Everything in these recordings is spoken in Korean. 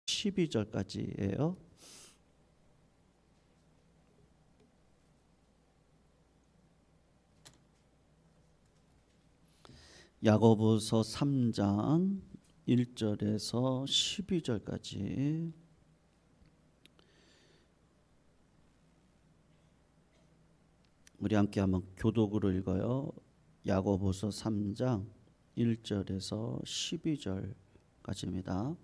12절까지예요. 야고보서 3장 1절에서 12절까지. 우리 함께 한번 교독으로 읽어요. 야고보서 3장 1절에서 12절까지입니다.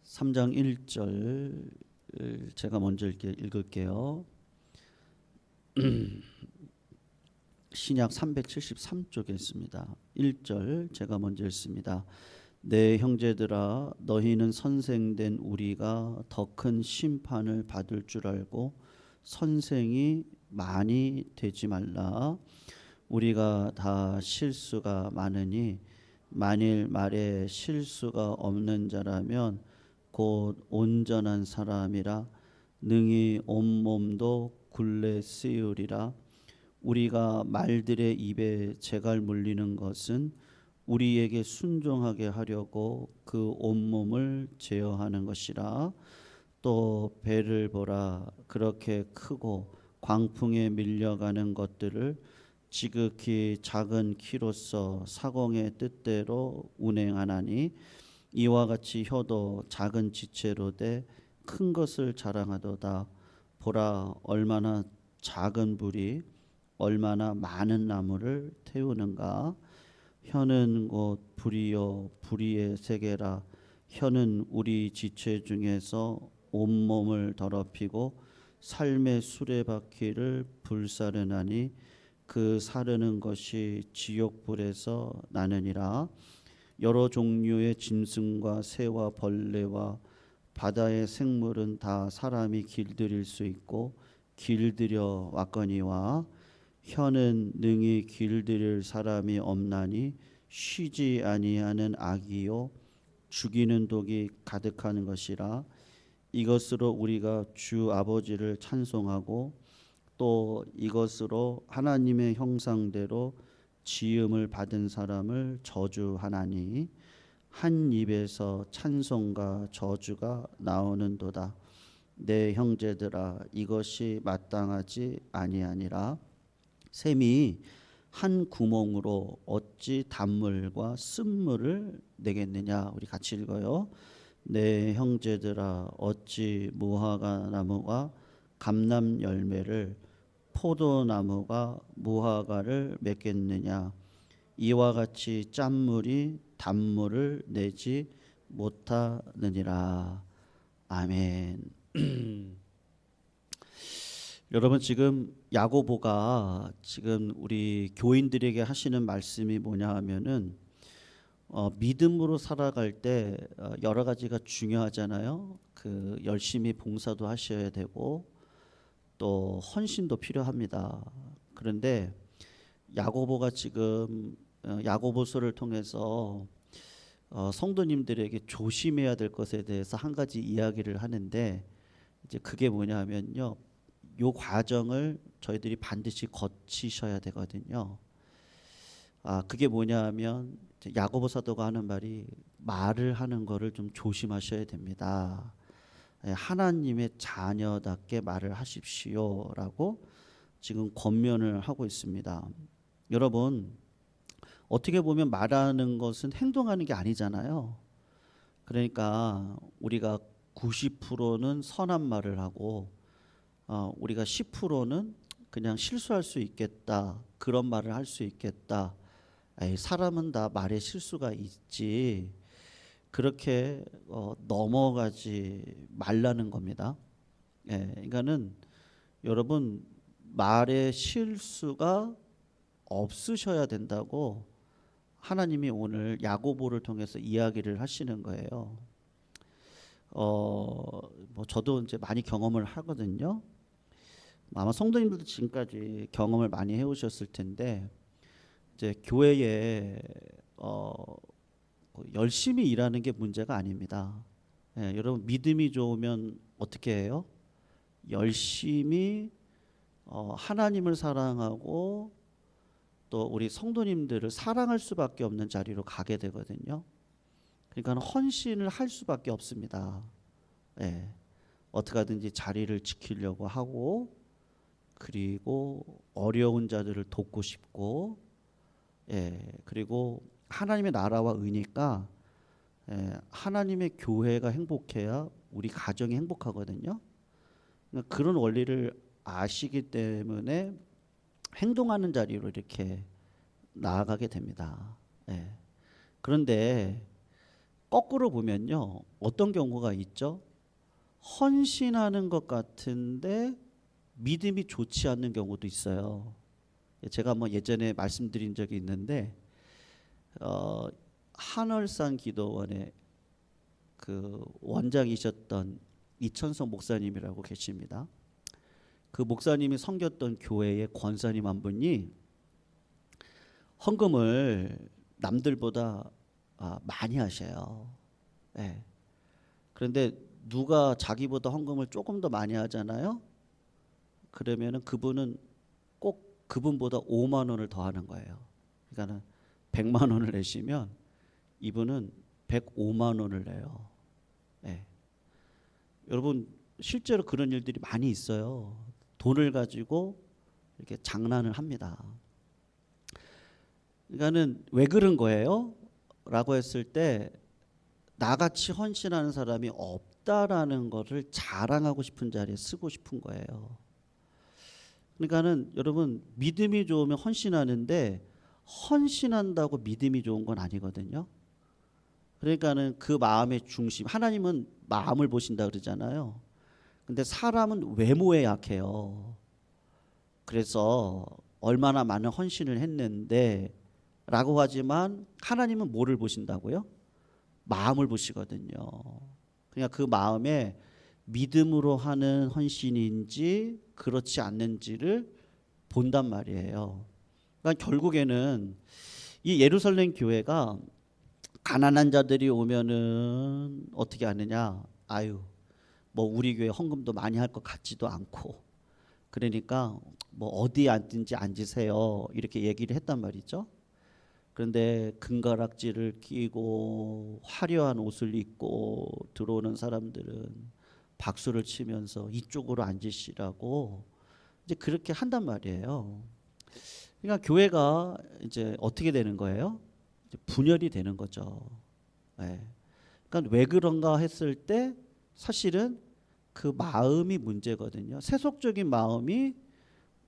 3장 1절 제가 먼저 읽을게요. 신약 373쪽에 있습니다. 1절 제가 먼저 읽습니다. 내 형제들아, 너희는 선생된 우리가 더 큰 심판을 받을 줄 알고 선생이 많이 되지 말라. 우리가 다 실수가 많으니 만일 말에 실수가 없는 자라면 곧 온전한 사람이라 능히 온몸도 굴레 쓰우리라. 우리가 말들의 입에 재갈 물리는 것은 우리에게 순종하게 하려고 그 온몸을 제어하는 것이라. 또 배를 보라, 그렇게 크고 광풍에 밀려가는 것들을 지극히 작은 키로서 사공의 뜻대로 운행하나니 이와 같이 혀도 작은 지체로 돼 큰 것을 자랑하도다. 보라, 얼마나 작은 불이 얼마나 많은 나무를 태우는가. 혀는 곧 불이요 불의의 세계라. 혀는 우리 지체 중에서 온몸을 더럽히고 삶의 수레바퀴를 불사르나니 그 사르는 것이 지옥불에서 나느니라. 여러 종류의 짐승과 새와 벌레와 바다의 생물은 다 사람이 길들일 수 있고 길들여 왔거니와 혀는 능히 길들일 사람이 없나니 쉬지 아니하는 악이요 죽이는 독이 가득하는 것이라. 이것으로 우리가 주 아버지를 찬송하고 또 이것으로 하나님의 형상대로 지음을 받은 사람을 저주하나니 한 입에서 찬송과 저주가 나오는도다. 내 형제들아, 이것이 마땅하지 아니하니라. 샘이 한 구멍으로 어찌 단물과 쓴물을 내겠느냐. 우리 같이 읽어요. 내 형제들아, 어찌 무화과 나무가 감람 열매를 포도나무가 무화과를 맺겠느냐. 이와 같이 짠물이 단물을 내지 못하느니라. 아멘. 여러분, 지금 야고보가 지금 우리 교인들에게 하시는 말씀이 뭐냐 하면은 믿음으로 살아갈 때 여러 가지가 중요하잖아요. 그 열심히 봉사도 하셔야 되고 또 헌신도 필요합니다. 그런데 야고보가 지금 야고보서를 통해서 성도님들에게 조심해야 될 것에 대해서 한 가지 이야기를 하는데, 이제 그게 뭐냐면요, 요 과정을 저희들이 반드시 거치셔야 되거든요. 그게 뭐냐면 야고보 사도가 하는 말이 말을 하는 거를 좀 조심하셔야 됩니다. 하나님의 자녀답게 말을 하십시오라고 지금 권면을 하고 있습니다. 여러분, 어떻게 보면 말하는 것은 행동하는 게 아니잖아요. 그러니까 우리가 90%는 선한 말을 하고 우리가 10%는 그냥 실수할 수 있겠다, 그런 말을 할 수 있겠다. 사람은 다 말에 실수가 있지, 그렇게 넘어가지 말라는 겁니다. 그러니까는 여러분, 말에 실수가 없으셔야 된다고 하나님이 오늘 야고보를 통해서 이야기를 하시는 거예요. 뭐 저도 이제 많이 경험을 하거든요. 아마 성도님들도 지금까지 경험을 많이 해오셨을 텐데, 이제 교회에 열심히 일하는 게 문제가 아닙니다. 여러분, 믿음이 좋으면 어떻게 해요? 열심히 하나님을 사랑하고 또 우리 성도님들을 사랑할 수밖에 없는 자리로 가게 되거든요. 그러니까 헌신을 할 수밖에 없습니다. 예. 어떻게 하든지 자리를 지키려고 하고, 그리고 어려운 자들을 돕고 싶고, 예. 그리고 하나님의 나라와 의니까, 예. 하나님의 교회가 행복해야 우리 가정이 행복하거든요. 그러니까 그런 원리를 아시기 때문에 행동하는 자리로 이렇게 나아가게 됩니다. 예. 그런데 거꾸로 보면요, 어떤 경우가 있죠? 헌신하는 것 같은데 믿음이 좋지 않는 경우도 있어요. 제가 뭐 예전에 말씀드린 적이 있는데, 한월산 기도원의 그 원장이셨던 이천성 목사님이라고 계십니다. 그 목사님이 섬겼던 교회의 권사님 한 분이 헌금을 남들보다 많이 하셔요. 네. 그런데 누가 자기보다 헌금을 조금 더 많이 하잖아요. 그러면은 그분은 꼭 그분보다 5만 원을 더 하는 거예요. 그러니까는 100만 원을 내시면 이분은 105만 원을 내요. 네. 여러분 실제로 그런 일들이 많이 있어요. 돈을 가지고 이렇게 장난을 합니다. 그러니까는 왜 그런 거예요? 라고 했을 때 나같이 헌신하는 사람이 없다라는 것을 자랑하고 싶은 자리에 쓰고 싶은 거예요. 그러니까는 여러분 믿음이 좋으면 헌신하는데 헌신한다고 믿음이 좋은 건 아니거든요. 그러니까는 그 마음의 중심, 하나님은 마음을 보신다 그러잖아요. 근데 사람은 외모에 약해요. 그래서 얼마나 많은 헌신을 했는데 라고 하지만 하나님은 뭐를 보신다고요? 마음을 보시거든요. 그러니까 그 마음에 믿음으로 하는 헌신인지 그렇지 않는지를 본단 말이에요. 그러니까 결국에는 이 예루살렘 교회가 가난한 자들이 오면은 어떻게 하느냐? 아유, 뭐 우리 교회 헌금도 많이 할 것 같지도 않고, 그러니까 뭐 어디에 앉든지 앉으세요 이렇게 얘기를 했단 말이죠. 그런데 금가락지를 끼고 화려한 옷을 입고 들어오는 사람들은 박수를 치면서 이쪽으로 앉으시라고 이제 그렇게 한단 말이에요. 그러니까 교회가 이제 어떻게 되는 거예요? 이제 분열이 되는 거죠. 네. 그러니까 왜 그런가 했을 때 사실은 그 마음이 문제거든요. 세속적인 마음이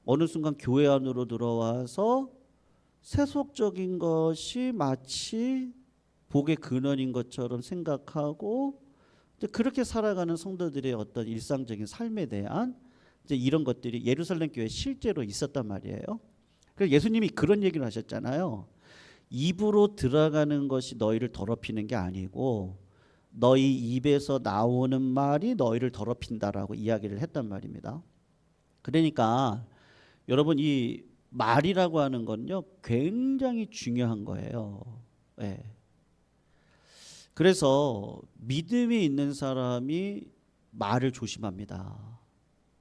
어느 순간 교회 안으로 들어와서 세속적인 것이 마치 복의 근원인 것처럼 생각하고 이제 그렇게 살아가는 성도들의 어떤 일상적인 삶에 대한 이제 이런 것들이 예루살렘 교회에 실제로 있었단 말이에요. 그래서 예수님이 그런 얘기를 하셨잖아요. 입으로 들어가는 것이 너희를 더럽히는 게 아니고 너희 입에서 나오는 말이 너희를 더럽힌다라고 이야기를 했단 말입니다. 그러니까 여러분 이 말이라고 하는 건요 굉장히 중요한 거예요. 네. 그래서 믿음이 있는 사람이 말을 조심합니다.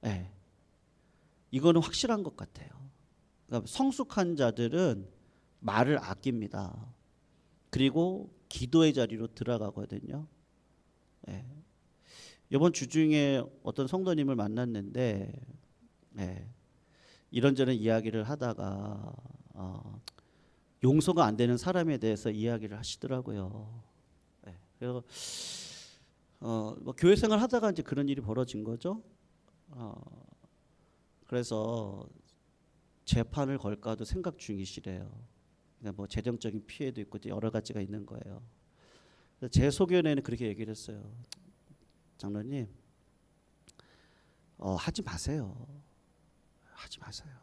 네. 이거는 확실한 것 같아요. 그러니까 성숙한 자들은 말을 아낍니다. 그리고 기도의 자리로 들어가거든요. 네. 이번 주 중에 어떤 성도님을 만났는데 네. 이런저런 이야기를 하다가 용서가 안 되는 사람에 대해서 이야기를 하시더라고요. 네. 그래서 뭐 교회 생활 하다가 이제 그런 일이 벌어진 거죠. 그래서 재판을 걸까도 생각 중이시래요. 그러니까 뭐 재정적인 피해도 있고 여러 가지가 있는 거예요. 제 소견에는 그렇게 얘기를 했어요. 장로님, 하지 마세요. 하지 마세요.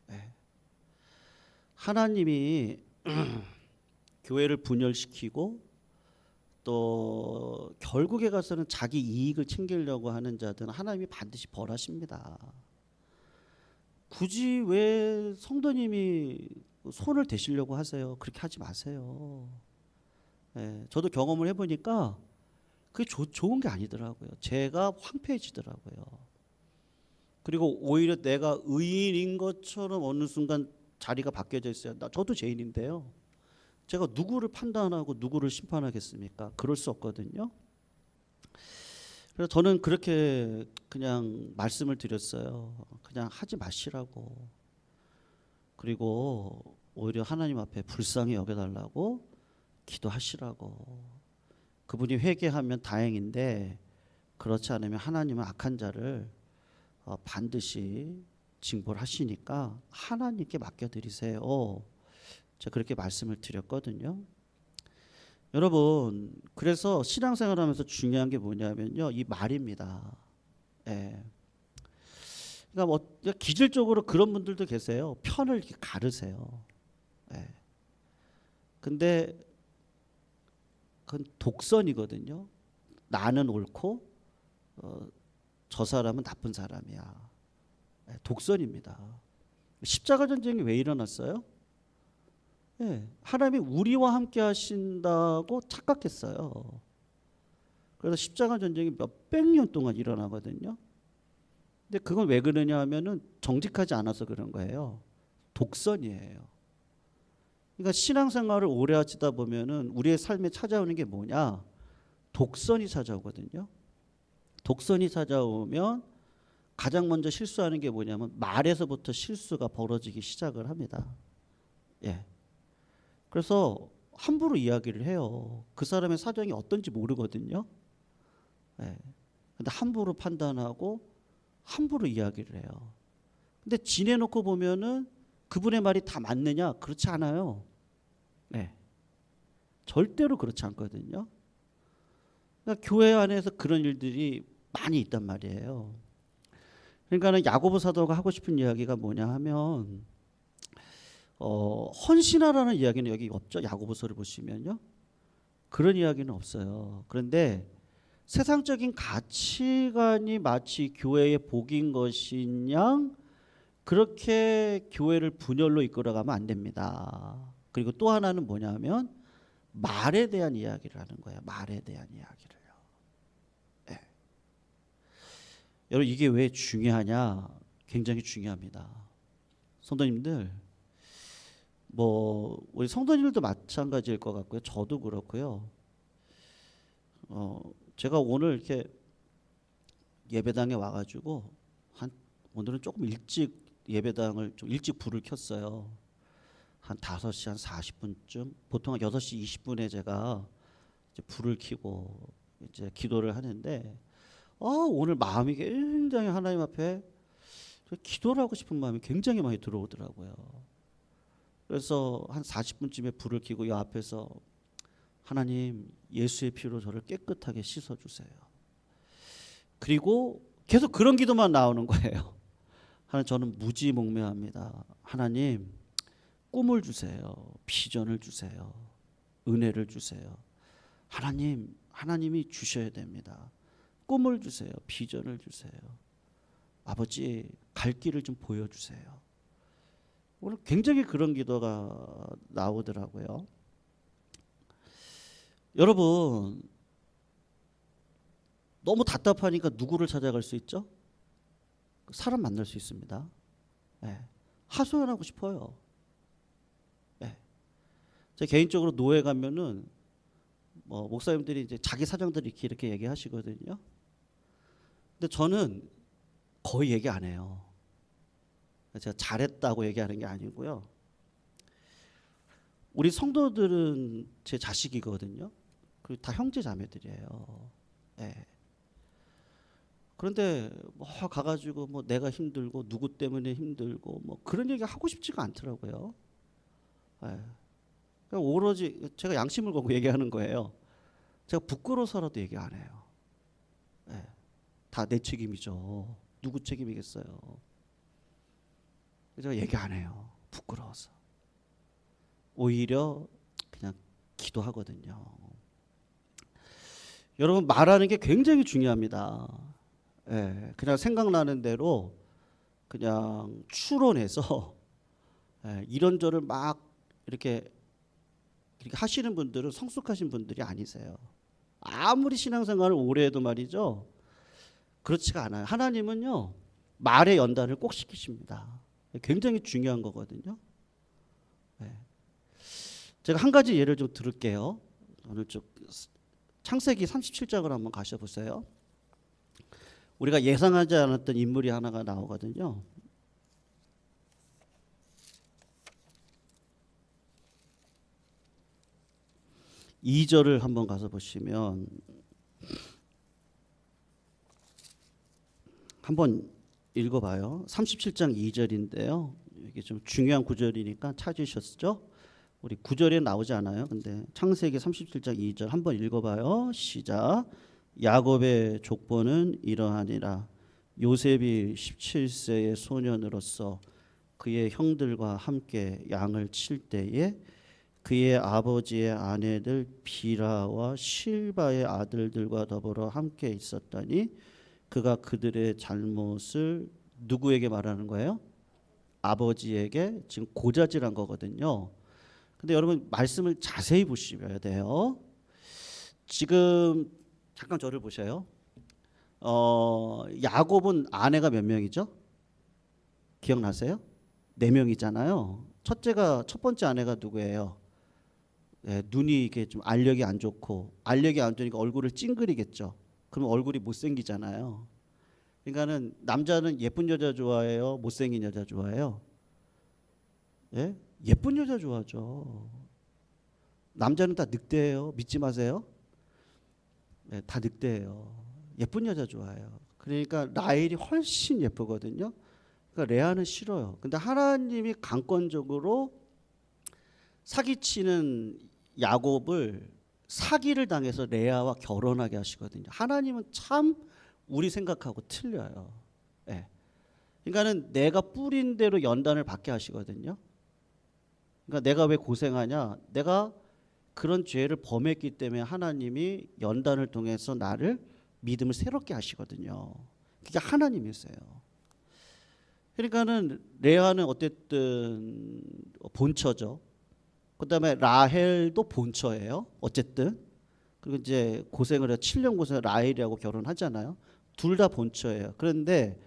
네. 하나님이 교회를 분열시키고 또 결국에 가서는 자기 이익을 챙기려고 하는 자들은 하나님이 반드시 벌하십니다. 굳이 왜 성도님이 손을 대시려고 하세요? 그렇게 하지 마세요. 네. 저도 경험을 해보니까 그게 좋은 게 아니더라고요. 제가 황폐해지더라고요. 그리고 오히려 내가 의인인 것처럼 어느 순간 자리가 바뀌어져 있어요. 저도 죄인인데요. 제가 누구를 판단하고 누구를 심판하겠습니까? 그럴 수 없거든요. 그래서 저는 그렇게 그냥 말씀을 드렸어요. 그냥 하지 마시라고. 그리고 오히려 하나님 앞에 불쌍히 여겨달라고 기도하시라고. 그분이 회개하면 다행인데 그렇지 않으면 하나님은 악한 자를 반드시 징벌하시니까 하나님께 맡겨드리세요. 제가 그렇게 말씀을 드렸거든요. 여러분, 그래서 신앙생활하면서 중요한 게 뭐냐면요, 이 말입니다. 예. 그러니까 뭐 기질적으로 그런 분들도 계세요. 편을 이렇게 가르세요. 예. 근데 그건 독선이거든요. 나는 옳고 저 사람은 나쁜 사람이야. 예, 독선입니다. 십자가 전쟁이 왜 일어났어요? 예, 하나님이 우리와 함께 하신다고 착각했어요. 그래서 십자가 전쟁이 몇백 년 동안 일어나거든요. 근데 그건 왜 그러냐 하면은 정직하지 않아서 그런 거예요. 독선이에요. 그러니까 신앙생활을 오래 하시다 보면은 우리의 삶에 찾아오는 게 뭐냐? 독선이 찾아오거든요. 독선이 찾아오면 가장 먼저 실수하는 게 뭐냐면 말에서부터 실수가 벌어지기 시작을 합니다. 예. 그래서 함부로 이야기를 해요. 그 사람의 사정이 어떤지 모르거든요. 예. 근데 함부로 판단하고 함부로 이야기를 해요. 근데 지내놓고 보면은 그분의 말이 다 맞느냐? 그렇지 않아요. 네. 절대로 그렇지 않거든요. 그러니까 교회 안에서 그런 일들이 많이 있단 말이에요. 그러니까는 야고보 사도가 하고 싶은 이야기가 뭐냐 하면 헌신하라는 이야기는 여기 없죠. 야고보서를 보시면요. 그런 이야기는 없어요. 그런데 세상적인 가치관이 마치 교회의 복인 것인 양 그렇게 교회를 분열로 이끌어가면 안 됩니다. 그리고 또 하나는 뭐냐면 말에 대한 이야기를 하는 거예요. 말에 대한 이야기를요. 네. 여러분 이게 왜 중요하냐? 굉장히 중요합니다. 성도님들, 뭐 우리 성도님들도 마찬가지일 것 같고요. 저도 그렇고요. 제가 오늘 이렇게 예배당에 와가지고 오늘은 조금 일찍 예배당을 좀 일찍 불을 켰어요. 한 5시 한 40분쯤, 보통 한 6시 20분에 제가 이제 불을 켜고 이제 기도를 하는데 오늘 마음이 굉장히 하나님 앞에 기도를 하고 싶은 마음이 굉장히 많이 들어오더라고요. 그래서 한 40분쯤에 불을 켜고 이 앞에서 하나님 예수의 피로 저를 깨끗하게 씻어주세요. 그리고 계속 그런 기도만 나오는 거예요. 하나님 저는 무지몽매합니다. 하나님 꿈을 주세요. 비전을 주세요. 은혜를 주세요. 하나님이 주셔야 됩니다. 꿈을 주세요. 비전을 주세요. 아버지 갈 길을 좀 보여주세요. 오늘 굉장히 그런 기도가 나오더라고요. 여러분 너무 답답하니까 누구를 찾아갈 수 있죠? 사람 만날 수 있습니다. 네. 하소연하고 싶어요. 네. 제가 개인적으로 노예 가면은 뭐 목사님들이 이제 자기 사정들을 이렇게 얘기하시거든요. 근데 저는 거의 얘기 안 해요. 제가 잘했다고 얘기하는 게 아니고요. 우리 성도들은 제 자식이거든요. 그리고 다 형제 자매들이에요. 네. 그런데 뭐 가가지고 뭐 내가 힘들고 누구 때문에 힘들고 뭐 그런 얘기 하고 싶지가 않더라고요. 네. 그러니까 오로지 제가 양심을 걸고 얘기하는 거예요. 제가 부끄러워서라도 얘기 안 해요. 네. 다 내 책임이죠. 누구 책임이겠어요. 제가 얘기 안 해요. 부끄러워서. 오히려 그냥 기도하거든요. 여러분 말하는 게 굉장히 중요합니다. 예, 그냥 생각나는 대로 그냥 추론해서 이런저런 막 이렇게 하시는 분들은 성숙하신 분들이 아니세요. 아무리 신앙생활을 오래 해도 말이죠. 그렇지가 않아요. 하나님은요. 말의 연단을 꼭 시키십니다. 굉장히 중요한 거거든요. 제가 한 가지 예를 좀 들을게요. 오늘 좀 창세기 37장을 한번 가셔 보세요. 우리가 예상하지 않았던 인물이 하나가 나오거든요. 이 절을 한번 가서 보시면 한번 읽어봐요. 37장 2절인데요. 이게 좀 중요한 구절이니까 찾으셨죠? 우리 구절에 나오지 않아요. 근데 창세기 37장 2절 한번 읽어봐요. 시작. 야곱의 족보는 이러하니라. 요셉이 17세의 소년으로서 그의 형들과 함께 양을 칠 때에 그의 아버지의 아내들 비라와 실바의 아들들과 더불어 함께 있었더니 그가 그들의 잘못을 누구에게 말하는 거예요? 아버지에게 지금 고자질한 거거든요. 근데 여러분 말씀을 자세히 보셔야 돼요. 지금 잠깐 저를 보셔요. 야곱은 아내가 몇 명이죠? 기억나세요? 4명이잖아요. 첫 번째 아내가 누구예요? 눈이 이게 좀 알력이 안 좋고, 알력이 안 좋으니까 얼굴을 찡그리겠죠. 그럼 얼굴이 못생기잖아요. 그러니까는 남자는 예쁜 여자 좋아해요? 못생긴 여자 좋아해요? 예? 예쁜 여자 좋아하죠. 남자는 다 늑대예요. 믿지 마세요. 네, 다 늑대예요. 예쁜 여자 좋아해요. 그러니까 라헬이 훨씬 예쁘거든요. 그러니까 레아는 싫어요. 근데 하나님이 강권적으로 사기치는 야곱을 사기를 당해서 레아와 결혼하게 하시거든요. 하나님은 참 우리 생각하고 틀려요. 네. 그러니까는 내가 뿌린 대로 연단을 받게 하시거든요. 그러니까 내가 왜 고생하냐? 내가 그런 죄를 범했기 때문에 하나님이 연단을 통해서 나를 믿음을 새롭게 하시거든요. 그게 하나님이세요. 그러니까는 레아는 어쨌든 본처죠. 그다음에 라헬도 본처예요. 어쨌든 그리고 이제 고생을 해서 7년 고생을 라헬이하고 결혼하잖아요. 둘 다 본처예요. 그런데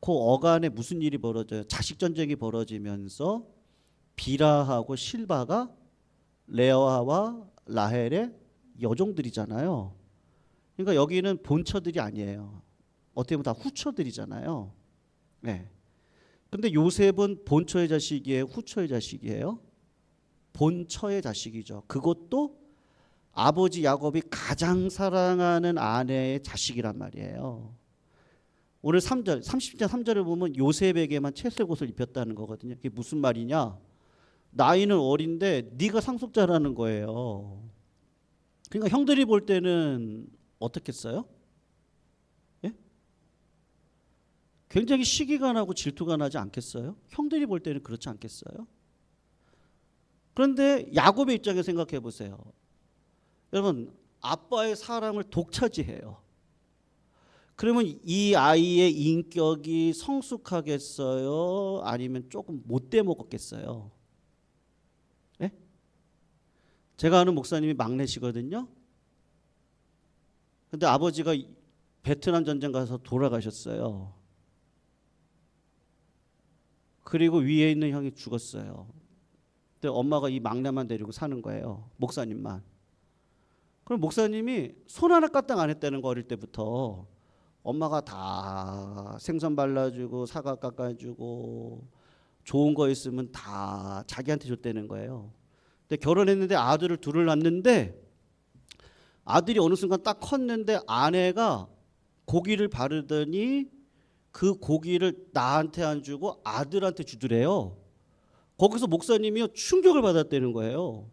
그 어간에 무슨 일이 벌어져요? 자식 전쟁이 벌어지면서 비라하고 실바가 레아와 라헬의 여종들이잖아요. 그러니까 여기는 본처들이 아니에요. 어떻게 보면 다 후처들이잖아요. 네. 근데 요셉은 본처의 자식이에요? 후처의 자식이에요? 본처의 자식이죠. 그것도 아버지 야곱이 가장 사랑하는 아내의 자식이란 말이에요. 오늘 3절, 30장 3절을 보면 요셉에게만 채색 옷을 입혔다는 거거든요. 그게 무슨 말이냐? 나이는 어린데 네가 상속자라는 거예요. 그러니까 형들이 볼 때는 어떻겠어요? 예? 굉장히 시기가 나고 질투가 나지 않겠어요? 형들이 볼 때는 그렇지 않겠어요? 그런데 야곱의 입장에 생각해 보세요. 여러분, 아빠의 사랑을 독차지해요. 그러면 이 아이의 인격이 성숙하겠어요? 아니면 조금 못돼 먹었겠어요? 네? 제가 아는 목사님이 막내시거든요. 근데 아버지가 베트남 전쟁 가서 돌아가셨어요. 그리고 위에 있는 형이 죽었어요. 근데 엄마가 이 막내만 데리고 사는 거예요. 목사님만. 그럼 목사님이 손 하나 까딱 안 했다는 거 어릴 때부터. 엄마가 다 생선 발라주고 사과 깎아주고 좋은 거 있으면 다 자기한테 줬다는 거예요. 근데 결혼했는데 아들을 둘을 낳는데 아들이 어느 순간 딱 컸는데 아내가 고기를 바르더니 그 고기를 나한테 안 주고 아들한테 주더래요. 거기서 목사님이 충격을 받았다는 거예요.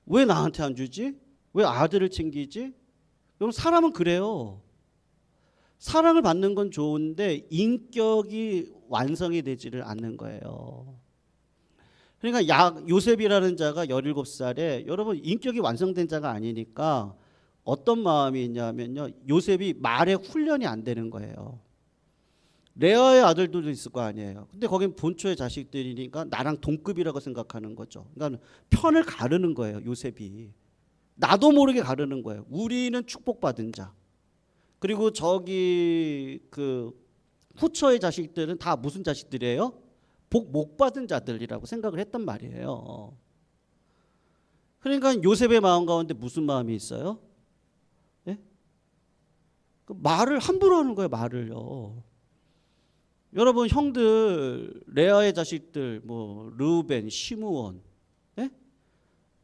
왜 나한테 안 주지? 왜 아들을 챙기지? 그럼 사람은 그래요. 사랑을 받는 건 좋은데 인격이 완성이 되지를 않는 거예요. 그러니까 요셉이라는 자가 17살에 여러분 인격이 완성된 자가 아니니까 어떤 마음이 있냐면요. 요셉이 말에 훈련이 안 되는 거예요. 레아의 아들들도 있을 거 아니에요. 근데 거긴 본초의 자식들이니까 나랑 동급이라고 생각하는 거죠. 그러니까 편을 가르는 거예요. 요셉이. 나도 모르게 가르는 거예요. 우리는 축복받은 자. 그리고 저기 그 후처의 자식들은 다 무슨 자식들이에요? 복 못 받은 자들이라고 생각을 했단 말이에요. 그러니까 요셉의 마음 가운데 무슨 마음이 있어요? 예? 그 말을 함부로 하는 거예요. 말을요. 여러분 형들 레아의 자식들 뭐 르우벤, 시므온, 예?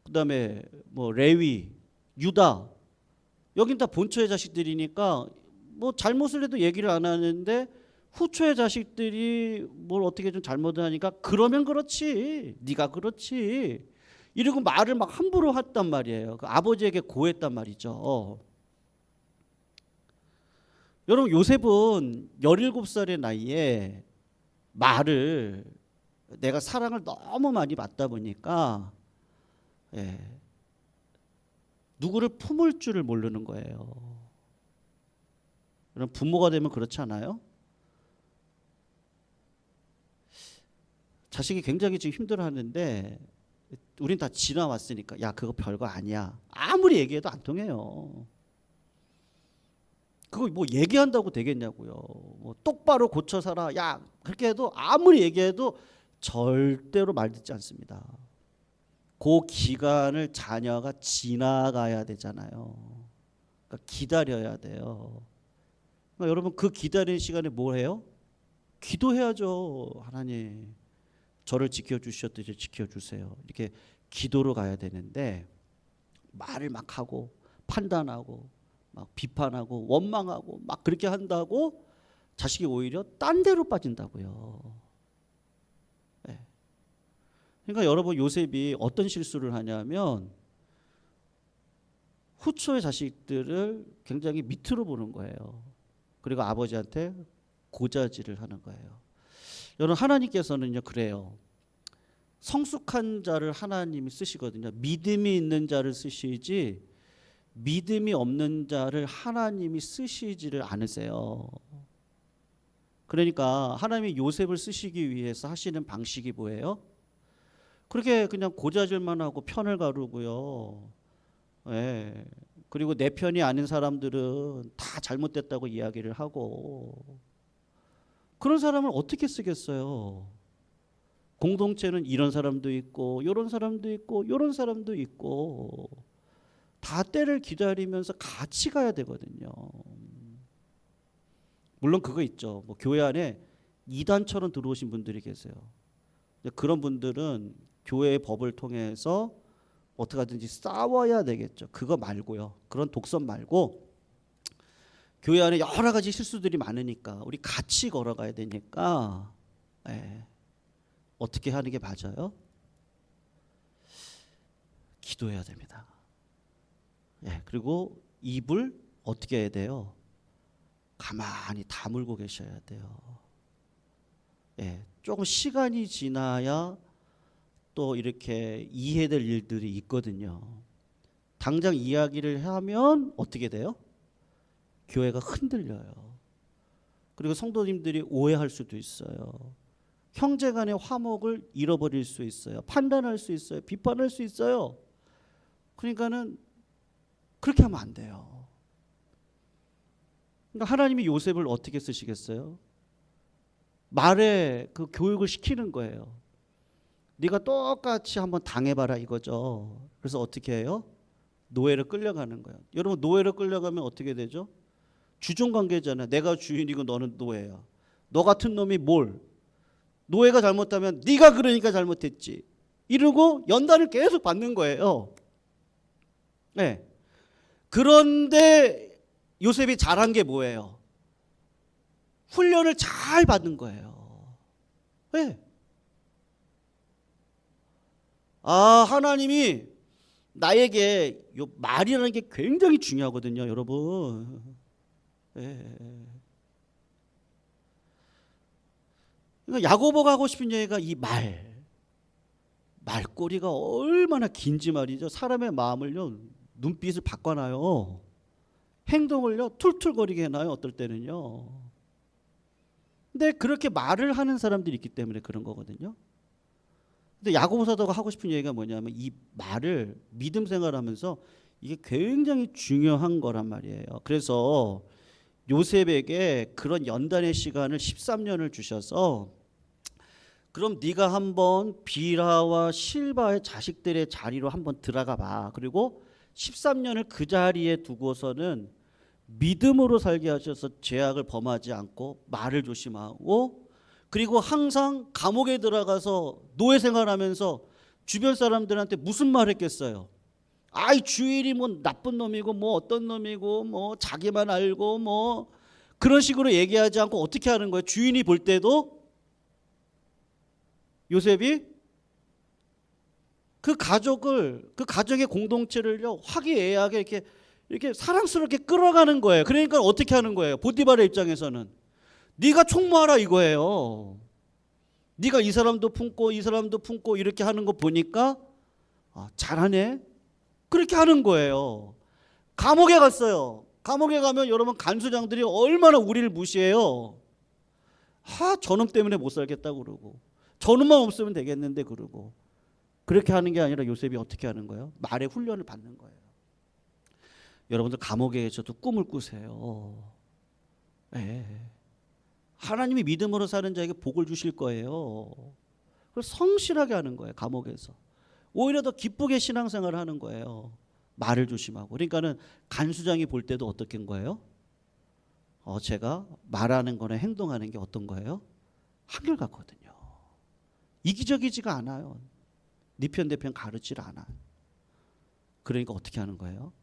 그다음에 뭐 레위, 유다 여긴 다 본초의 자식들이니까 뭐 잘못을 해도 얘기를 안 하는데 후초의 자식들이 뭘 어떻게 좀 잘못을 하니까 그러면 그렇지 네가 그렇지 이러고 말을 막 함부로 했단 말이에요. 그 아버지에게 고했단 말이죠. 여러분 요셉은 17살의 나이에 말을 내가 사랑을 너무 많이 받다 보니까 예, 누구를 품을 줄을 모르는 거예요. 여러분 부모가 되면 그렇지 않아요? 자식이 굉장히 지금 힘들어하는데 우린 다 지나왔으니까 야 그거 별거 아니야. 아무리 얘기해도 안 통해요. 그거 뭐 얘기한다고 되겠냐고요. 뭐 똑바로 고쳐 살아. 야 그렇게 해도 아무리 얘기해도 절대로 말 듣지 않습니다. 그 기간을 자녀가 지나가야 되잖아요. 그러니까 기다려야 돼요. 그러니까 여러분 그 기다리는 시간에 뭘 해요? 기도해야죠. 하나님 저를 지켜주셨듯이 지켜주세요. 이렇게 기도로 가야 되는데 말을 막 하고 판단하고 막 비판하고 원망하고 막 그렇게 한다고 자식이 오히려 딴 데로 빠진다고요. 네. 그러니까 여러분 요셉이 어떤 실수를 하냐면 후초의 자식들을 굉장히 밑으로 보는 거예요. 그리고 아버지한테 고자질을 하는 거예요. 여러분 하나님께서는요 그래요. 성숙한 자를 하나님이 쓰시거든요. 믿음이 있는 자를 쓰시지 믿음이 없는 자를 하나님이 쓰시지를 않으세요. 그러니까 하나님이 요셉을 쓰시기 위해서 하시는 방식이 뭐예요? 그렇게 그냥 고자질만 하고 편을 가르고요. 예. 그리고 내 편이 아닌 사람들은 다 잘못됐다고 이야기를 하고 그런 사람을 어떻게 쓰겠어요? 공동체는 이런 사람도 있고 이런 사람도 있고 이런 사람도 있고 다 때를 기다리면서 같이 가야 되거든요. 물론 그거 있죠. 뭐 교회 안에 이단처럼 들어오신 분들이 계세요. 그런 분들은 교회의 법을 통해서 어떻게 하든지 싸워야 되겠죠. 그거 말고요. 그런 독선 말고 교회 안에 여러 가지 실수들이 많으니까 우리 같이 걸어가야 되니까 예. 어떻게 하는 게 맞아요? 기도해야 됩니다. 예. 그리고 입을 어떻게 해야 돼요? 가만히 다물고 계셔야 돼요. 예. 조금 시간이 지나야 또 이렇게 이해될 일들이 있거든요. 당장 이야기를 하면 어떻게 돼요? 교회가 흔들려요. 그리고 성도님들이 오해할 수도 있어요. 형제 간의 화목을 잃어버릴 수 있어요. 판단할 수 있어요. 비판할 수 있어요. 그러니까는 그렇게 하면 안 돼요. 그러니까 하나님이 요셉을 어떻게 쓰시겠어요? 말에 그 교육을 시키는 거예요. 네가 똑같이 한번 당해봐라 이거죠. 그래서 어떻게 해요? 노예로 끌려가는 거예요. 여러분 노예로 끌려가면 어떻게 되죠? 주종관계잖아요. 내가 주인이고 너는 노예야. 너 같은 놈이 뭘? 노예가 잘못하면 네가 그러니까 잘못했지. 이러고 연단을 계속 받는 거예요. 네. 그런데 요셉이 잘한 게 뭐예요? 훈련을 잘 받는 거예요. 네. 아, 하나님이 나에게 요 말이라는 게 굉장히 중요하거든요, 여러분. 네. 그러니까 야고보가 하고 싶은 얘기가 이 말꼬리가 얼마나 긴지 말이죠. 사람의 마음을요, 눈빛을 바꿔놔요. 행동을요, 툴툴거리게 해놔요, 어떨 때는요. 근데 그렇게 말을 하는 사람들이 있기 때문에 그런 거거든요. 근데 야고보 사도가 하고 싶은 얘기가 뭐냐면 이 말을 믿음 생활하면서 이게 굉장히 중요한 거란 말이에요. 그래서 요셉에게 그런 연단의 시간을 13년을 주셔서 그럼 네가 한번 비라와 실바의 자식들의 자리로 한번 들어가 봐. 그리고 13년을 그 자리에 두고서는 믿음으로 살게 하셔서 죄악을 범하지 않고 말을 조심하고, 그리고 항상 감옥에 들어가서 노예 생활하면서 주변 사람들한테 무슨 말 했겠어요? 아이 주일이 뭐 나쁜 놈이고 뭐 어떤 놈이고 뭐 자기만 알고 뭐 그런 식으로 얘기하지 않고 어떻게 하는 거예요? 주인이 볼 때도 요셉이 그 가족의 공동체를요 화기애애하게 이렇게 사랑스럽게 끌어가는 거예요. 그러니까 어떻게 하는 거예요? 보디발의 입장에서는 네가 총무하라 이거예요. 네가 이 사람도 품고 이 사람도 품고 이렇게 하는 거 보니까 잘하네. 그렇게 하는 거예요. 감옥에 갔어요. 감옥에 가면 여러분 간수장들이 얼마나 우리를 무시해요. 저놈 때문에 못 살겠다고 그러고 저놈만 없으면 되겠는데 그러고. 그렇게 하는 게 아니라 요셉이 어떻게 하는 거예요? 말의 훈련을 받는 거예요. 여러분들 감옥에 계셔도 꿈을 꾸세요. 하나님이 믿음으로 사는 자에게 복을 주실 거예요. 그걸 성실하게 하는 거예요. 감옥에서 오히려 더 기쁘게 신앙생활을 하는 거예요. 말을 조심하고. 그러니까는 간수장이 볼 때도 어떻게 한 거예요? 제가 말하는 거나 행동하는 게 어떤 거예요? 한결같거든요. 이기적이지가 않아요. 네 편 내 편 가르치질 않아요. 그러니까 어떻게 하는 거예요?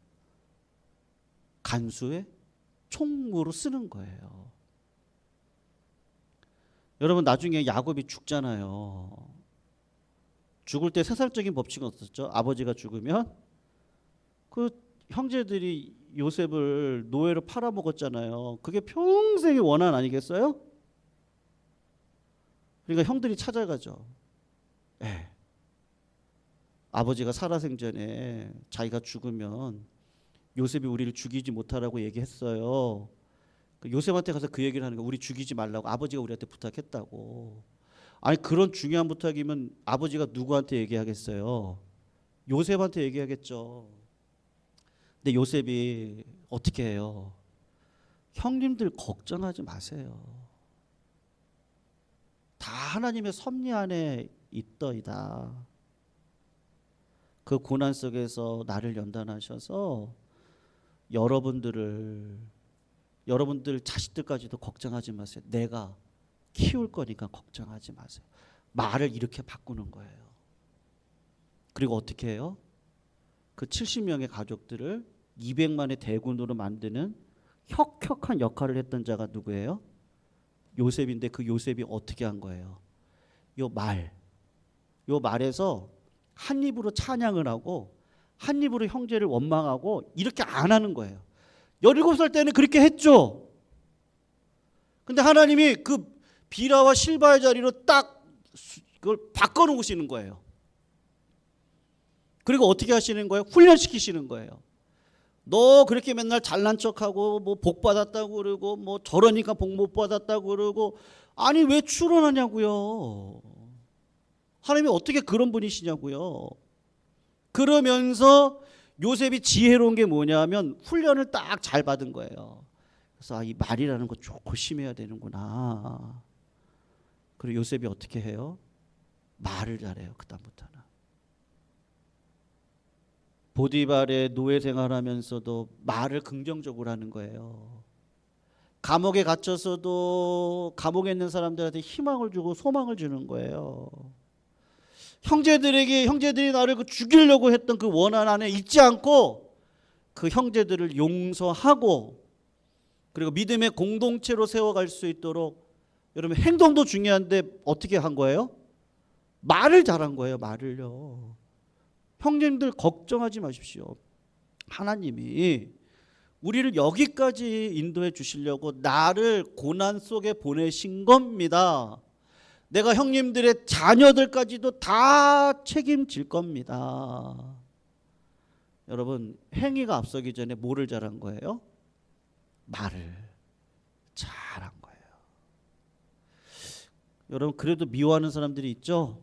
간수의 총무로 쓰는 거예요. 여러분 나중에 야곱이 죽잖아요. 죽을 때 세살적인 법칙은 어떻죠? 아버지가 죽으면 그 형제들이 요셉을 노예로 팔아먹었잖아요. 그게 평생의 원한 아니겠어요? 그러니까 형들이 찾아가죠. 아버지가 살아생전에 자기가 죽으면 요셉이 우리를 죽이지 못하라고 얘기했어요. 요셉한테 가서 그 얘기를 하는 거예요. 우리 죽이지 말라고 아버지가 우리한테 부탁했다고. 아니 그런 중요한 부탁이면 아버지가 누구한테 얘기하겠어요? 요셉한테 얘기하겠죠. 근데 요셉이 어떻게 해요? 형님들 걱정하지 마세요. 다 하나님의 섭리 안에 있더이다. 그 고난 속에서 나를 연단하셔서 여러분들 자식들까지도 걱정하지 마세요. 내가 키울 거니까 걱정하지 마세요. 말을 이렇게 바꾸는 거예요. 그리고 어떻게 해요? 그 70명의 가족들을 200만의 대군으로 만드는 혁혁한 역할을 했던 자가 누구예요? 요셉인데 그 요셉이 어떻게 한 거예요? 요 말에서 한 입으로 찬양을 하고 한 입으로 형제를 원망하고 이렇게 안 하는 거예요. 17살 때는 그렇게 했죠. 근데 하나님이 그 비라와 실바의 자리로 딱 그걸 바꿔놓으시는 거예요. 그리고 어떻게 하시는 거예요? 훈련시키시는 거예요. 너 그렇게 맨날 잘난 척하고 뭐 복 받았다고 그러고 뭐 저러니까 복 못 받았다고 그러고 아니 왜 추론하냐고요. 하나님이 어떻게 그런 분이시냐고요. 그러면서 요셉이 지혜로운 게 뭐냐면 훈련을 딱 잘 받은 거예요. 그래서 이 말이라는 거 조심해야 되는구나. 그리고 요셉이 어떻게 해요? 말을 잘해요. 그다음부터는. 보디발의 노예 생활하면서도 말을 긍정적으로 하는 거예요. 감옥에 갇혀서도 감옥에 있는 사람들한테 희망을 주고 소망을 주는 거예요. 형제들이 나를 죽이려고 했던 그 원한 안에 있지 않고 그 형제들을 용서하고 그리고 믿음의 공동체로 세워갈 수 있도록 여러분 행동도 중요한데 어떻게 한 거예요? 말을 잘한 거예요. 말을요. 형님들 걱정하지 마십시오. 하나님이 우리를 여기까지 인도해 주시려고 나를 고난 속에 보내신 겁니다. 내가 형님들의 자녀들까지도 다 책임질 겁니다. 여러분 행위가 앞서기 전에 뭐를 잘한 거예요? 말을 잘한 거예요. 여러분 그래도 미워하는 사람들이 있죠?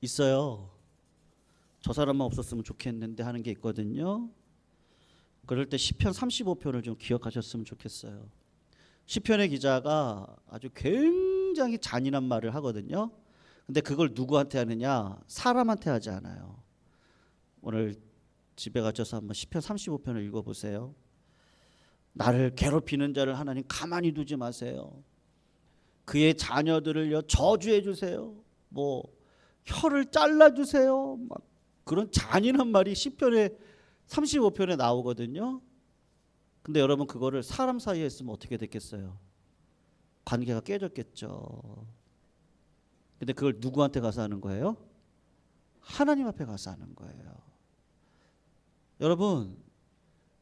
있어요. 저 사람만 없었으면 좋겠는데 하는 게 있거든요. 그럴 때 시편 35편을 좀 기억하셨으면 좋겠어요. 시편의 기자가 아주 굉장히 굉장히 잔인한 말을 하거든요. 근데 그걸 누구한테 하느냐? 사람한테 하지 않아요. 오늘 집에 가셔서 한번 시편 35편을 읽어보세요. 나를 괴롭히는 자를 하나님 가만히 두지 마세요. 그의 자녀들을요 저주해 주세요. 뭐 혀를 잘라 주세요. 막 그런 잔인한 말이 시편에 35편에 나오거든요. 근데 여러분 그거를 사람 사이에 했으면 어떻게 됐겠어요? 관계가 깨졌겠죠. 근데 그걸 누구한테 가서 하는 거예요? 하나님 앞에 가서 하는 거예요. 여러분,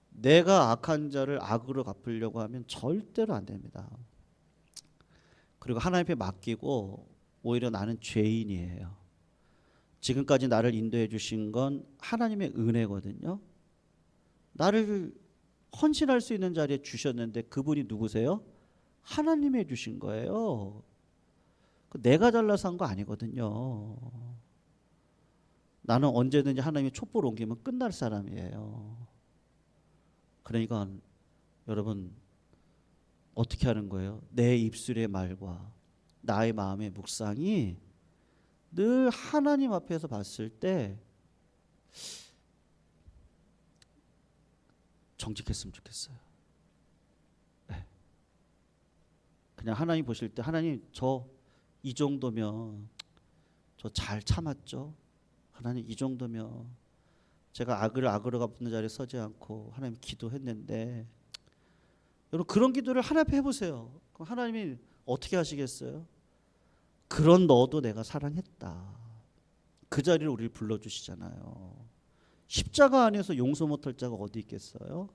내가 악한 자를 악으로 갚으려고 하면 절대로 안 됩니다. 그리고 하나님 앞에 맡기고 오히려 나는 죄인이에요. 지금까지 나를 인도해 주신 건 하나님의 은혜거든요. 나를 헌신할 수 있는 자리에 주셨는데 그분이 누구세요? 하나님이 해주신 거예요. 내가 잘나서 한 거 아니거든요. 나는 언제든지 하나님이 촛불 옮기면 끝날 사람이에요. 그러니까 여러분 어떻게 하는 거예요? 내 입술의 말과 나의 마음의 묵상이 늘 하나님 앞에서 봤을 때 정직했으면 좋겠어요. 네. 그냥 하나님 보실 때 하나님 저 이 정도면 저 잘 참았죠. 하나님 이 정도면 제가 악으로 갚는 자리에 서지 않고 하나님 기도했는데 여러분 그런 기도를 하나님 앞에 해보세요. 그럼 하나님이 어떻게 하시겠어요? 그런 너도 내가 사랑했다. 그 자리를 우리를 불러주시잖아요. 십자가 안에서 용서 못할 자가 어디 있겠어요?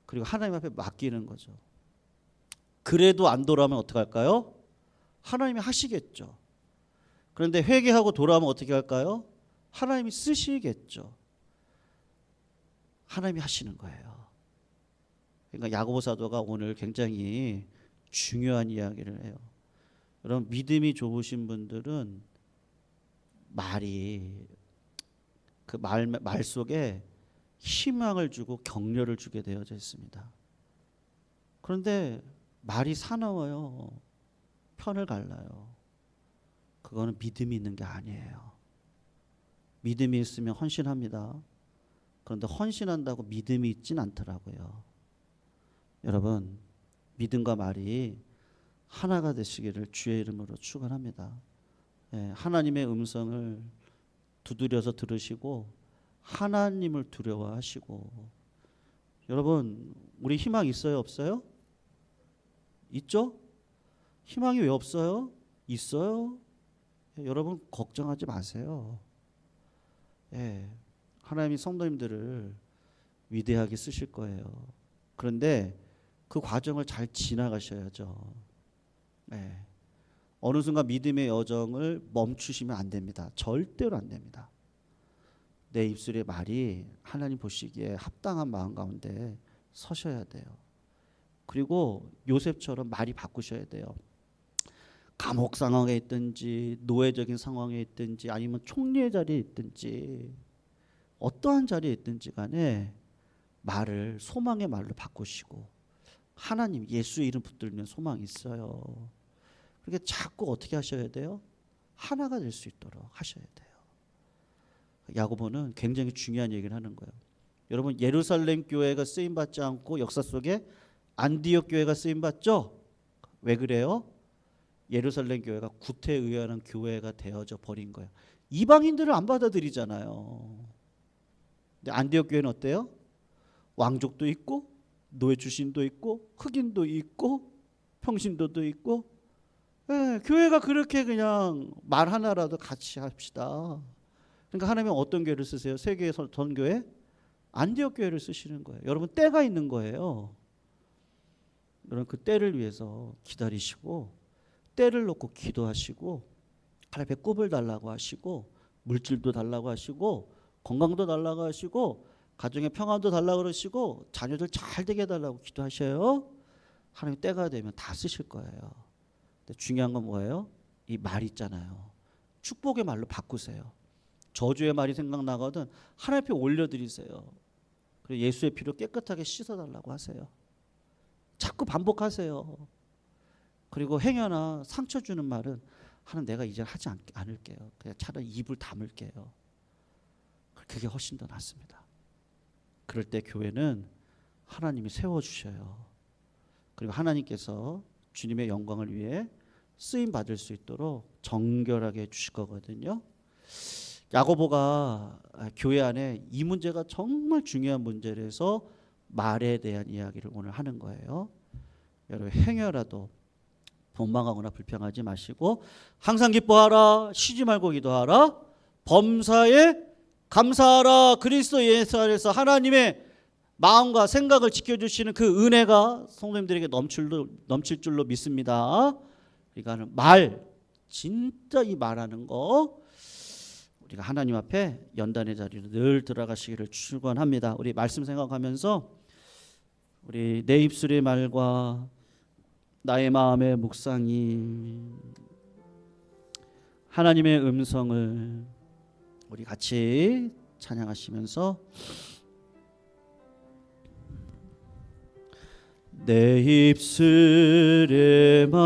그리고 하나님 앞에 맡기는 거죠. 그래도 안 돌아오면 어떡할까요? 하나님이 하시겠죠. 그런데 회개하고 돌아오면 어떻게 할까요? 하나님이 쓰시겠죠. 하나님이 하시는 거예요. 그러니까 야고보 사도가 오늘 굉장히 중요한 이야기를 해요. 여러분 믿음이 좋으신 분들은 말이 그 말 속에 희망을 주고 격려를 주게 되어져 있습니다. 그런데 말이 사나워요. 편을 갈라요. 그거는 믿음이 있는 게 아니에요. 믿음이 있으면 헌신합니다. 그런데 헌신한다고 믿음이 있진 않더라고요. 여러분 믿음과 말이 하나가 되시기를 주의 이름으로 축원합니다. 하나님의 음성을 두드려서 들으시고 하나님을 두려워하시고 여러분 우리 희망 있어요 없어요? 있죠? 희망이 왜 없어요? 있어요. 여러분 걱정하지 마세요. 하나님이 성도님들을 위대하게 쓰실 거예요. 그런데 그 과정을 잘 지나가셔야죠. 어느 순간 믿음의 여정을 멈추시면 안 됩니다. 절대로 안 됩니다. 내 입술의 말이 하나님 보시기에 합당한 마음 가운데 서셔야 돼요. 그리고 요셉처럼 말이 바꾸셔야 돼요. 감옥 상황에 있든지 노예적인 상황에 있든지 아니면 총리의 자리에 있든지 어떠한 자리에 있든지 간에 말을 소망의 말로 바꾸시고 하나님 예수의 이름 붙들면 소망이 있어요. 그렇게 자꾸 어떻게 하셔야 돼요? 하나가 될 수 있도록 하셔야 돼요. 야고보는 굉장히 중요한 얘기를 하는 거예요. 여러분 예루살렘 교회가 쓰임받지 않고 역사 속에 안디옥 교회가 쓰임받죠? 왜 그래요? 예루살렘 교회가 구태에 의한 교회가 되어져 버린 거예요. 이방인들을 안 받아들이잖아요. 근데 안디옥 교회는 어때요? 왕족도 있고 노예 출신도 있고 흑인도 있고 평신도도 있고 교회가 그렇게 그냥 말 하나라도 같이 합시다. 그러니까 하나님은 어떤 교회를 쓰세요? 세계의 전 교회? 안디옥 교회를 쓰시는 거예요. 여러분 때가 있는 거예요. 여러분 그 때를 위해서 기다리시고 때를 놓고 기도하시고 하나님 배꼽을 달라고 하시고 물질도 달라고 하시고 건강도 달라고 하시고 가정의 평안도 달라고 그러시고 자녀들 잘 되게 해달라고 기도하셔요. 하나님 때가 되면 다 쓰실 거예요. 근데 중요한 건 뭐예요? 이 말 있잖아요. 축복의 말로 바꾸세요. 저주의 말이 생각나거든 하나님 앞에 올려드리세요. 그리고 예수의 피로 깨끗하게 씻어달라고 하세요. 자꾸 반복하세요. 그리고 행여나 상처 주는 말은 하나님 내가 이제 하지 않을게요. 그냥 차라리 입을 다물게요. 그게 훨씬 더 낫습니다. 그럴 때 교회는 하나님이 세워주셔요. 그리고 하나님께서 주님의 영광을 위해 쓰임 받을 수 있도록 정결하게 해주실 거거든요. 야고보가 교회 안에 이 문제가 정말 중요한 문제라서 말에 대한 이야기를 오늘 하는 거예요. 여러분 행여라도 원망하거나 불평하지 마시고 항상 기뻐하라, 쉬지 말고 기도하라, 범사에 감사하라. 그리스도 예수 안에서 하나님의 마음과 생각을 지켜주시는 그 은혜가 성도님들에게 넘칠 줄로 믿습니다. 그러니까 말, 진짜 이 말하는 거 우리가 하나님 앞에 연단의 자리로 늘 들어가시기를 축원합니다. 우리 말씀 생각하면서 우리 내 입술의 말과 나의 마음의 묵상이 하나님의 음성을 우리 같이 찬양하시면서 내 입술의 말